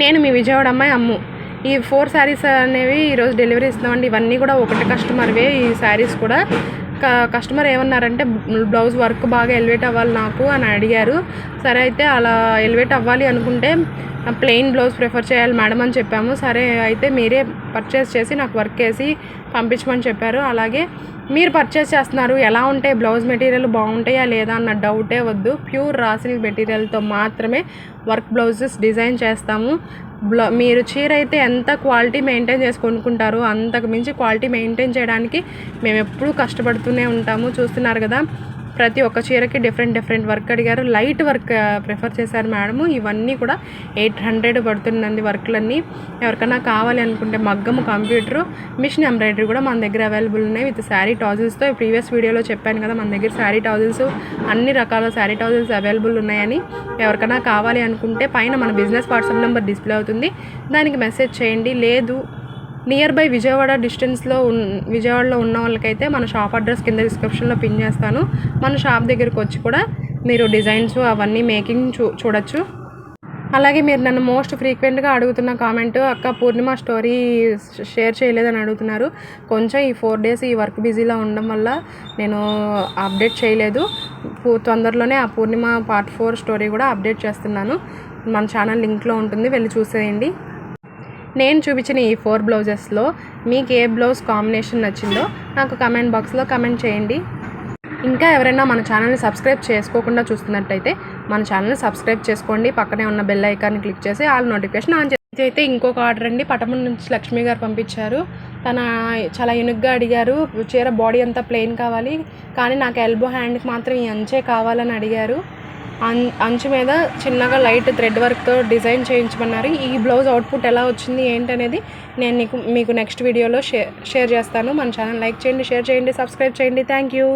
నేను మీ విజయవాడ అమ్మాయి అమ్ము. ఈ 4 శారీస్ అనేవి ఈరోజు డెలివరీ ఇస్తున్నామండి. ఇవన్నీ కూడా ఒకటి కస్టమర్వే. ఈ శారీస్ కూడా కస్టమర్ ఏమన్నారంటే బ్లౌజ్ వర్క్ బాగా ఎలివేట్ అవ్వాలి నాకు అని అడిగారు. సరే అయితే అలా ఎలివేట్ అవ్వాలి అనుకుంటే ప్లెయిన్ బ్లౌజ్ ప్రిఫర్ చేయాలి మేడం అని చెప్పాము. సరే అయితే మీరే పర్చేస్ చేసి నాకు వర్క్ వేసి పంపించమని చెప్పారు. అలాగే మీరు పర్చేస్ చేస్తున్నారు, ఎలా ఉంటాయి బ్లౌజ్ మెటీరియల్ బాగుంటాయా లేదా అన్న డౌటే వద్దు. ప్యూర్ రా సిల్క్ మెటీరియల్తో మాత్రమే వర్క్ బ్లౌజెస్ డిజైన్ చేస్తాము. మీరు చీర అయితే ఎంత క్వాలిటీ మెయింటైన్ చేసి కొనుక్కుంటారో అంతకు మించి క్వాలిటీ మెయింటైన్ చేయడానికి మేము ఎప్పుడూ కష్టపడుతూనే ఉంటాము. చూస్తున్నారు కదా, ప్రతి ఒక్క చీరకి డిఫరెంట్ వర్క్ అడిగారు. లైట్ వర్క్ ప్రిఫర్ చేశారు మేడము. ఇవన్నీ కూడా 800 పడుతుందండి వర్క్లన్నీ. ఎవరికైనా కావాలి అనుకుంటే మగ్గము, కంప్యూటరు, మిషన్ ఎంబ్రాయిడరీ కూడా మన దగ్గర అవైలబుల్ ఉన్నాయి విత్ శారీ టాజిల్స్తో. ప్రీవియస్ వీడియోలో చెప్పాను కదా మన దగ్గర శారీ టాజిల్స్, అన్ని రకాల శారీ టాజిల్స్ అవైలబుల్ ఉన్నాయని. ఎవరికైనా కావాలి అనుకుంటే పైన మన బిజినెస్ వాట్సాప్ నెంబర్ డిస్ప్లే అవుతుంది, దానికి మెసేజ్ చేయండి. లేదు నియర్ బై విజయవాడ డిస్టెన్స్లో విజయవాడలో ఉన్న వాళ్ళకైతే మన షాప్ అడ్రస్ కింద డిస్క్రిప్షన్లో పిన్ చేస్తాను. మన షాప్ దగ్గరికి వచ్చి కూడా మీరు డిజైన్స్ అవన్నీ మేకింగ్ చూడొచ్చు. అలాగే మీరు నన్ను మోస్ట్ ఫ్రీక్వెంట్గా అడుగుతున్న కామెంట్, అక్క పూర్ణిమ స్టోరీ షేర్ చేయలేదని అడుగుతున్నారు. కొంచెం ఈ 4 డేస్ ఈ వర్క్ బిజీలో ఉండడం వల్ల నేను అప్డేట్ చేయలేదు. తొందరలోనే ఆ పూర్ణిమ పార్ట్ 4 స్టోరీ కూడా అప్డేట్ చేస్తున్నాను. మన ఛానల్ లింక్లో ఉంటుంది, వెళ్ళి చూసేయండి. నేను చూపించిన ఈ 4 బ్లౌజెస్లో మీకు ఏ బ్లౌజ్ కాంబినేషన్ నచ్చిందో నాకు కమెంట్ బాక్స్లో కమెంట్ చేయండి. ఇంకా ఎవరైనా మన ఛానల్ని సబ్స్క్రైబ్ చేసుకోకుండా చూస్తున్నట్టయితే మన ఛానల్ని సబ్స్క్రైబ్ చేసుకోండి. పక్కనే ఉన్న బెల్ ఐకాన్ని క్లిక్ చేసి ఆల్ నోటిఫికేషన్ ఆన్ చేసి. అయితే ఇంకొక ఆర్డర్ అండి, పటమం నుంచి లక్ష్మి గారు పంపించారు. తన చాలా యూనిక్గా అడిగారు. చీర బాడీ అంతా ప్లెయిన్ కావాలి, కానీ నాకు ఎల్బో హ్యాండ్కి మాత్రం ఈ అంచే కావాలని అడిగారు. అంచు మీద చిన్నగా లైట్ థ్రెడ్ వర్క్తో డిజైన్ చేయించమన్నారు. ఈ బ్లౌజ్ అవుట్పుట్ ఎలా వచ్చింది ఏంటనేది నేను మీకు నెక్స్ట్ వీడియోలో షేర్ చేస్తాను. మన ఛానల్ లైక్ చేయండి, షేర్ చేయండి, సబ్స్క్రైబ్ చేయండి. Thank you.